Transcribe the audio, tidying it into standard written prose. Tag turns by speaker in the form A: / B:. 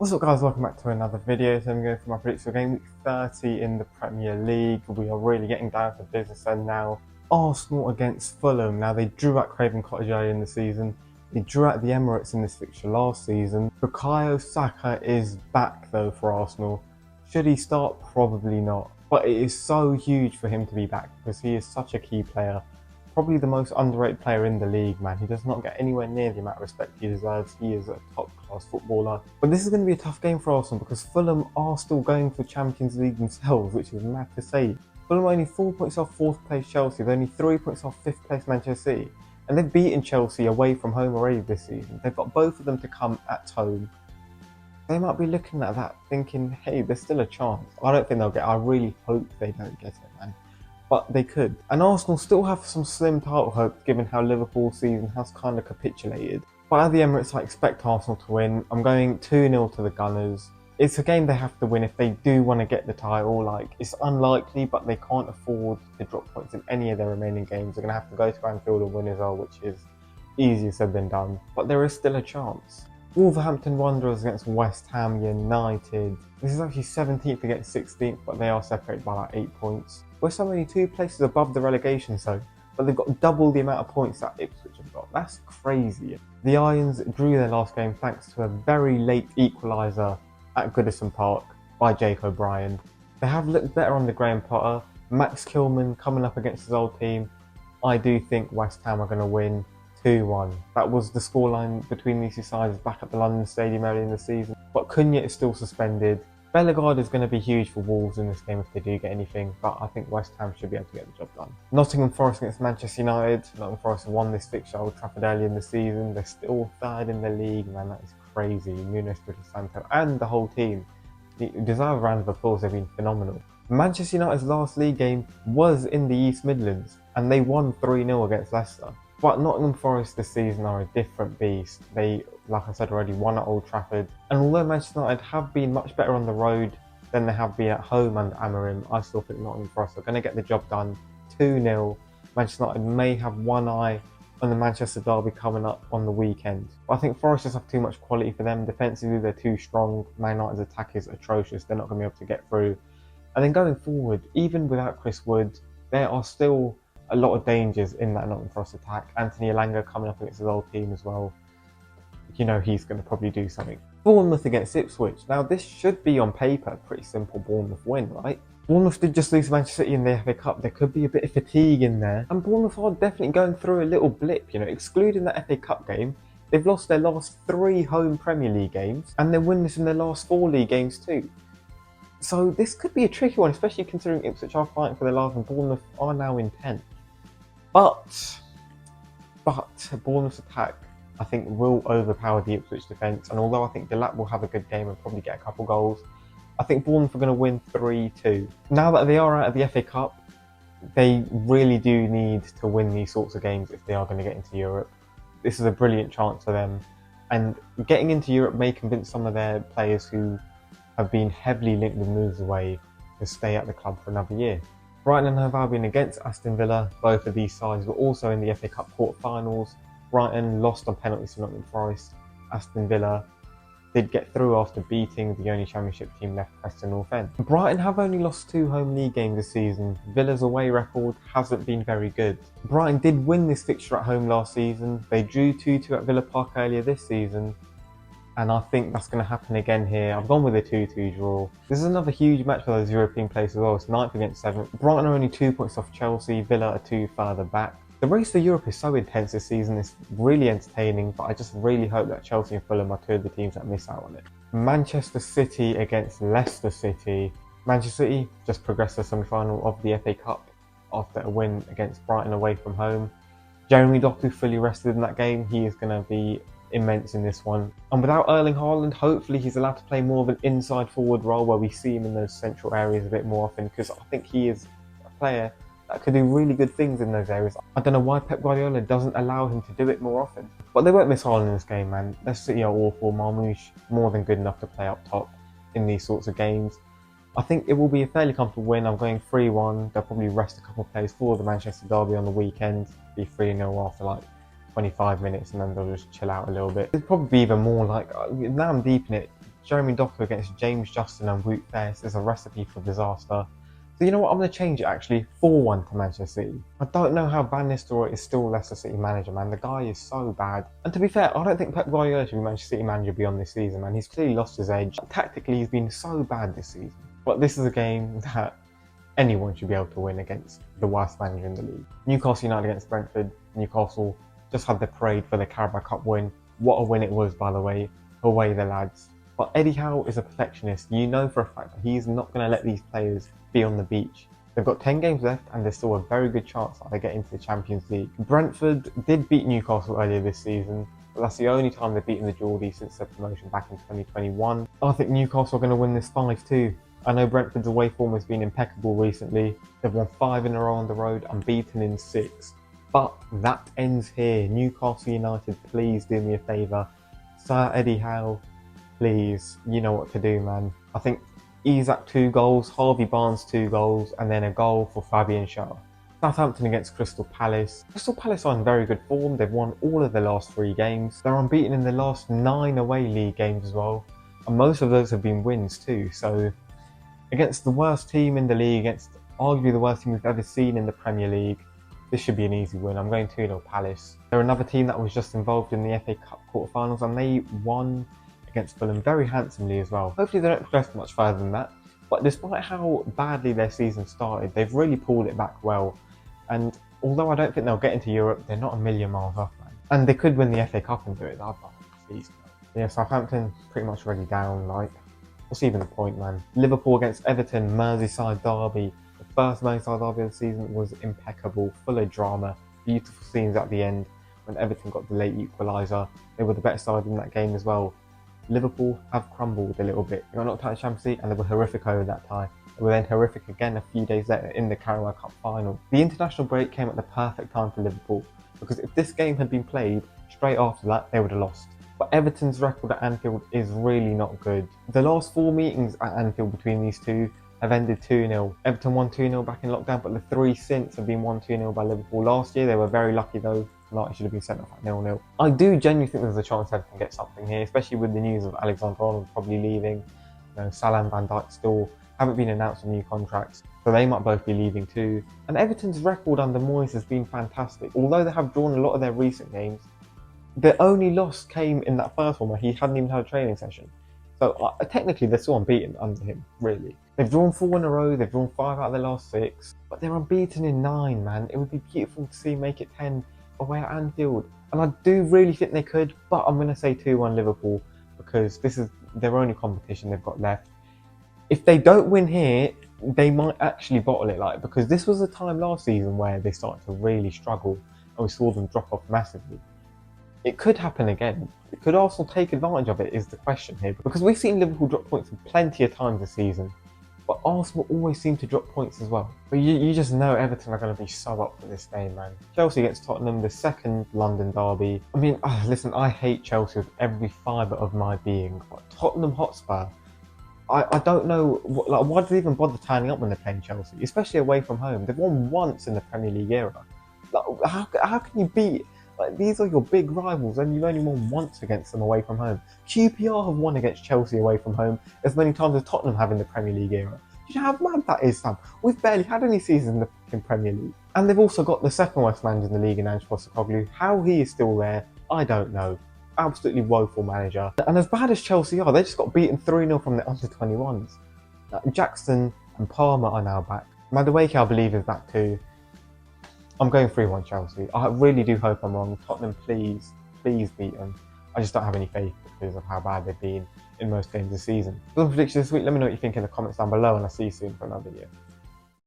A: What's up guys, welcome back to another video. So I'm going for my predictions for game week 30 in the Premier League. We are really getting down to business and now Arsenal against Fulham. Now they drew at Craven Cottage earlier in the season. They drew at the Emirates in this fixture last season. Bukayo Saka is back though for Arsenal. Should he start? Probably not. But it is so huge for him to be back because he is such a key player. Probably the most underrated player in the league, man. He does not get anywhere near the amount of respect he deserves. He is a top-class footballer. But this is going to be a tough game for Arsenal because Fulham are still going for Champions League themselves, which is mad to say. Fulham are only 4 points off 4th place Chelsea. They're only 3 points off 5th place Manchester City. And they've beaten Chelsea away from home already this season. They've got both of them to come at home. They might be looking at that thinking, hey, there's still a chance. I don't think they'll get it. I really hope they don't get it, man. But they could. And Arsenal still have some slim title hopes given how Liverpool's season has kind of capitulated. But at the Emirates, I expect Arsenal to win. I'm going 2-0 to the Gunners. It's a game they have to win if they do want to get the title. Like, it's unlikely, but they can't afford to drop points in any of their remaining games. They're going to have to go to Anfield and win as well, which is easier said than done. But there is still a chance. Wolverhampton Wanderers against West Ham United. This is actually 17th against 16th, but they are separated by like 8 points. West Ham only 2 places above the relegation zone, but they've got double the amount of points that Ipswich have got. That's crazy. The Irons drew their last game thanks to a very late equaliser at Goodison Park by Jake O'Brien. They have looked better under Graham Potter. Max Kilman coming up against his old team. I do think West Ham are going to win 2-1. That was the scoreline between these two sides back at the London Stadium early in the season. But Cunha is still suspended. Bellegarde is going to be huge for Wolves in this game if they do get anything, but I think West Ham should be able to get the job done. Nottingham Forest against Manchester United. Nottingham Forest won this fixture at Old Trafford early in the season. They're still third in the league, man. That is crazy. Nuno Espirito Santo and the whole team deserve a round of applause. They've been phenomenal. Manchester United's last league game was in the East Midlands, and they won 3-0 against Leicester. But Nottingham Forest this season are a different beast. They, like I said already, won at Old Trafford. And although Manchester United have been much better on the road than they have been at home under Amorim, I still think Nottingham Forest are going to get the job done 2-0. Manchester United may have one eye on the Manchester derby coming up on the weekend. But I think Forest just have too much quality for them. Defensively, they're too strong. Man United's attack is atrocious. They're not going to be able to get through. And then going forward, even without Chris Wood, there are still a lot of dangers in that Nottingham Forest attack. Anthony Elanga coming up against his old team as well. You know he's going to probably do something. Bournemouth against Ipswich. Now this should be on paper a pretty simple Bournemouth win, right? Bournemouth did just lose to Manchester City in the FA Cup. There could be a bit of fatigue in there. And Bournemouth are definitely going through a little blip, you know, excluding that FA Cup game. They've lost their last 3 home Premier League games and they're winless in their last 4 league games too. So this could be a tricky one, especially considering Ipswich are fighting for their life and Bournemouth are now in 10th. But Bournemouth's attack, I think, will overpower the Ipswich defence. And although I think Delap will have a good game and probably get a couple goals, I think Bournemouth are going to win 3-2. Now that they are out of the FA Cup, they really do need to win these sorts of games if they are going to get into Europe. This is a brilliant chance for them. And getting into Europe may convince some of their players who have been heavily linked with moves away to stay at the club for another year. Brighton and Hove Albion against Aston Villa. Both of these sides were also in the FA Cup quarter-finals. Brighton lost on penalties to Nottingham Forest. Aston Villa did get through after beating the only Championship team left, Preston North End. Brighton have only lost 2 home league games this season. Villa's away record hasn't been very good. Brighton did win this fixture at home last season. They drew 2-2 at Villa Park earlier this season. And I think that's going to happen again here. I've gone with a 2-2 draw. This is another huge match for those European places as well. It's 9th against 7th. Brighton are only 2 points off Chelsea. Villa are 2 further back. The race for Europe is so intense this season. It's really entertaining, but I just really hope that Chelsea and Fulham are 2 of the teams that miss out on it. Manchester City against Leicester City. Manchester City just progressed to the semi-final of the FA Cup after a win against Brighton away from home. Jeremy Doku fully rested in that game. He is going to be immense in this one. And without Erling Haaland, hopefully he's allowed to play more of an inside forward role where we see him in those central areas a bit more often, because I think he is a player that could do really good things in those areas. I don't know why Pep Guardiola doesn't allow him to do it more often. But they won't miss Haaland in this game, man. Leicester City are awful. Marmoush more than good enough to play up top in these sorts of games. I think it will be a fairly comfortable win. I'm going 3-1. They'll probably rest a couple of players for the Manchester derby on the weekend. Be 3-0 after like 25 minutes and then they'll just chill out a little bit. It'd probably be even more like, now I'm deep in it, Jeremy Doku against James Justin and Wout Faes is a recipe for disaster. So you know what, I'm going to change it actually, 4-1 to Manchester City. I don't know how Van Nistelrooy is still Leicester City manager, man. The guy is so bad. And to be fair, I don't think Pep Guardiola should be Manchester City manager beyond this season, man. He's clearly lost his edge. Tactically, he's been so bad this season. But this is a game that anyone should be able to win against the worst manager in the league. Newcastle United against Brentford. Newcastle just had the parade for the Carabao Cup win. What a win it was, by the way. Away the lads. But Eddie Howe is a perfectionist. You know for a fact that he's not going to let these players be on the beach. They've got 10 games left and there's still a very good chance that they get into the Champions League. Brentford did beat Newcastle earlier this season, but that's the only time they've beaten the Geordies since their promotion back in 2021. I think Newcastle are going to win this 5-2. I know Brentford's away form has been impeccable recently. They've won 5 in a row on the road, unbeaten in 6. But that ends here. Newcastle United, please do me a favour. Sir Eddie Howe, please, you know what to do, man. I think Isak 2 goals, Harvey Barnes 2 goals, and then a goal for Fabian Schär. Southampton against Crystal Palace. Crystal Palace are in very good form. They've won all of their last 3 games. They're unbeaten in the last 9 away league games as well. And most of those have been wins too. So against the worst team in the league, against arguably the worst team we've ever seen in the Premier League, this should be an easy win. I'm going 2-0 Palace. They're another team that was just involved in the FA Cup quarterfinals and they won against Fulham very handsomely as well. Hopefully they don't progress much further than that. But despite how badly their season started, they've really pulled it back well. And although I don't think they'll get into Europe, they're not a million miles off, man. And they could win the FA Cup and do it. Please. Yeah, Southampton pretty much already down. Like, what's even the point, man? Liverpool against Everton, Merseyside derby. The first Merseyside derby of the season was impeccable, full of drama, beautiful scenes at the end when Everton got the late equaliser. They were the better side in that game as well. Liverpool have crumbled a little bit. They got knocked out of the Champions League and they were horrific over that tie. They were then horrific again a few days later in the Carabao Cup final. The international break came at the perfect time for Liverpool because if this game had been played straight after that, they would have lost. But Everton's record at Anfield is really not good. The last 4 meetings at Anfield between these two have ended 2-0. Everton won 2-0 back in lockdown, but the 3 since have been 1-2-0 by Liverpool. Last year they were very lucky though. Knight should have been sent off at 0-0. I do genuinely think there's a chance Everton get something here, especially with the news of Alexander-Arnold probably leaving. You know, Salah and Van Dijk still haven't been announced on new contracts, so they might both be leaving too. And Everton's record under Moyes has been fantastic. Although they have drawn a lot of their recent games, the only loss came in that first one where he hadn't even had a training session. So technically they're still unbeaten under him, really. They've drawn 4 in a row, they've drawn 5 out of their last 6, but they're unbeaten in 9, man. It would be beautiful to see make it 10 away at Anfield. And I do really think they could, but I'm going to say 2-1 Liverpool because this is their only competition they've got left. If they don't win here, they might actually bottle it, like, because this was a time last season where they started to really struggle and we saw them drop off massively. It could happen again. Could Arsenal take advantage of it is the question here, because we've seen Liverpool drop points plenty of times this season, but Arsenal always seem to drop points as well. But you just know Everton are going to be so up for this game, man. Chelsea against Tottenham, the second London derby. I mean, listen, I hate Chelsea with every fibre of my being, but Tottenham Hotspur, I don't know, why do they even bother turning up when they're playing Chelsea, especially away from home? They've won once in the Premier League era. Like, how can you beat... Like, these are your big rivals and you've only won once against them away from home. QPR have won against Chelsea away from home as many times as Tottenham have in the Premier League era. Do you know how mad that is, Sam? We've barely had any seasons in the fucking Premier League. And they've also got the second worst manager in the league in Ange Postecoglou. How he is still there, I don't know. Absolutely woeful manager. And as bad as Chelsea are, they just got beaten 3-0 from the under-21s. Jackson and Palmer are now back. Madueke, I believe, is back too. I'm going 3-1 Chelsea. I really do hope I'm wrong. Tottenham, please beat them. I just don't have any faith because of how bad they've been in most games this season. For some predictions this week, let me know what you think in the comments down below and I'll see you soon for another video.